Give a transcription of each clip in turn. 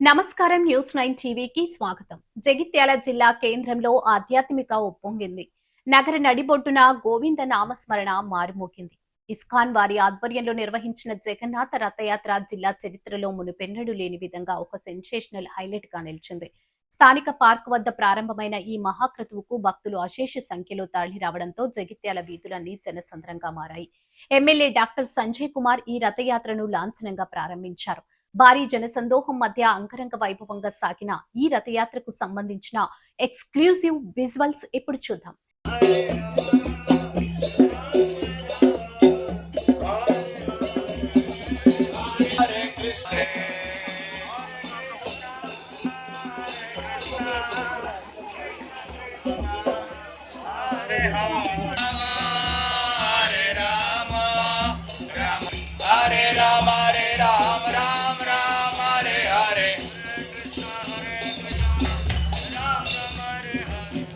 నమస్కారం. న్యూస్ 9 టీవీకి స్వాగతం. జగిత్యాల జిల్లా కేంద్రంలో ఆధ్యాత్మిక ఉప్పొంగింది. నగర నడిబొడ్డున గోవింద నామస్మరణ మారుమోగింది. ఇస్కాన్ వారి ఆధ్వర్యంలో నిర్వహించిన జగన్నాథ రథయాత్ర జిల్లా చరిత్రలో మునుపెన్నడూ లేని విధంగా ఒక సెన్సేషనల్ హైలైట్ గా నిలిచింది. స్థానిక పార్క్ వద్ద ప్రారంభమైన ఈ మహాక్రతువుకు భక్తులు అశేష సంఖ్యలో తరలి రావడంతో జగిత్యాల వీధులన్నీ జనసంద్రంగా మారాయి. ఎమ్మెల్యే డాక్టర్ సంజయ్ కుమార్ ఈ రథయాత్రను లాంఛనంగా ప్రారంభించారు. భారీ జనసందోహం మధ్య అంగరంగ వైభవంగా సాగిన ఈ రథయాత్రకు సంబంధించిన ఎక్స్క్లూజివ్ విజువల్స్ ఇప్పుడు చూద్దాం.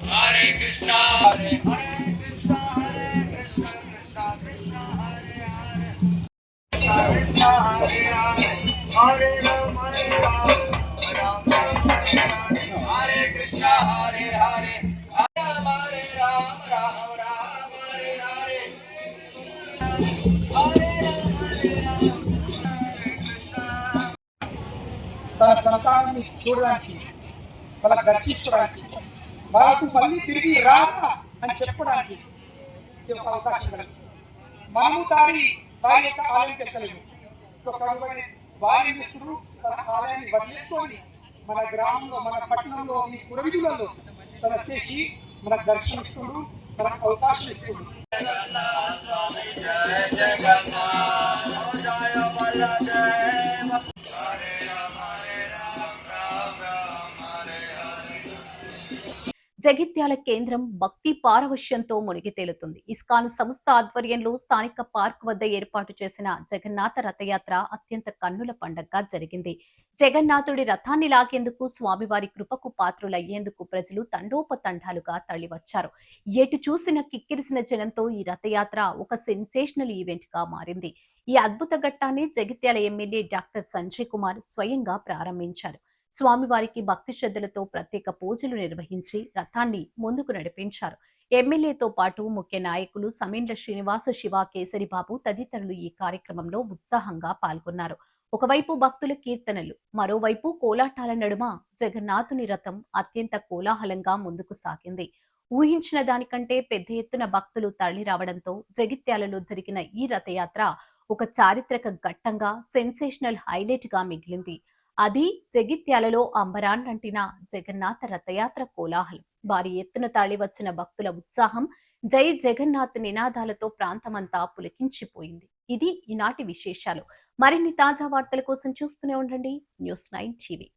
Krishna Hare Krishna Hare Krishna Krishna Krishna Hare Hare Krishna Hare Hare Hare Ram Hare Ram Ram Ram Hare Krishna Hare Hare Ram Hare Ram Ram Ram Hare Hare Hare Ram Hare Ram Hare Krishna తన సంతానాన్ని చూడడానికి వాళ్ళ దర్శించడానికి వాళ్ళకు మళ్ళీ తిరిగి రాదా అని చెప్పడానికి ఒక అవకాశం కలిగిస్తుంది. మనము వారి యొక్క ఆలయం ఎక్కలేదు. వారి మిత్రుడు తన ఆలయాన్ని వదిలేసుకొని మన గ్రామంలో మన పట్టణంలో ఈ పురవిధులలో తన చేసి మనకు దర్శనిస్తుడు, మనకు అవకాశం ఇస్తుడు. జగిత్యాల కేంద్రం భక్తి పారవశ్యంతో మునిగి తేలుతుంది. ఇస్కాన్ సంస్థ ఆధ్వర్యంలో స్థానిక పార్క్ వద్ద ఏర్పాటు చేసిన జగన్నాథ రథయాత్ర అత్యంత కన్నుల పండగగా జరిగింది. జగన్నాథుడి రథాన్ని లాగేందుకు స్వామివారి కృపకు పాత్రులయ్యేందుకు ప్రజలు తండోపతండాలుగా తరలివచ్చారు. ఎటు చూసిన కిక్కిరిసిన జనంతో ఈ రథయాత్ర ఒక సెన్సేషనల్ ఈవెంట్ గా మారింది. ఈ అద్భుత ఘట్టాన్ని జగిత్యాల ఎమ్మెల్యే డాక్టర్ సంజయ్ కుమార్ స్వయంగా ప్రారంభించారు. స్వామివారికి భక్తి శ్రద్ధలతో ప్రత్యేక పూజలు నిర్వహించి రథాన్ని ముందుకు నడిపించారు. ఎమ్మెల్యేతో పాటు ముఖ్య నాయకులు సమీంద్ర శ్రీనివాస, శివ కేసరిబాబు తదితరులు ఈ కార్యక్రమంలో ఉత్సాహంగా పాల్గొన్నారు. ఒకవైపు భక్తుల కీర్తనలు, మరోవైపు కోలాటాల నడుమ జగన్నాథుని రథం అత్యంత కోలాహలంగా ముందుకు సాగింది. ఊహించిన దానికంటే పెద్ద ఎత్తున భక్తులు తరలి రావడంతో జగిత్యాలలో జరిగిన ఈ రథయాత్ర ఒక చారిత్రక ఘట్టంగా సెన్సేషనల్ హైలైట్ గా మిగిలింది. అది జగిత్యాలలో అంబరాన్నంటిన జగన్నాథ రథయాత్ర కోలాహలం. భారీ ఎత్తున తాళివచ్చిన భక్తుల ఉత్సాహం, జై జగన్నాథ్ నినాదాలతో ప్రాంతమంతా పులకించిపోయింది. ఇది ఈనాటి విశేషాలు. మరిన్ని తాజా వార్తల కోసం చూస్తూనే ఉండండి న్యూస్ 9 టీవీ.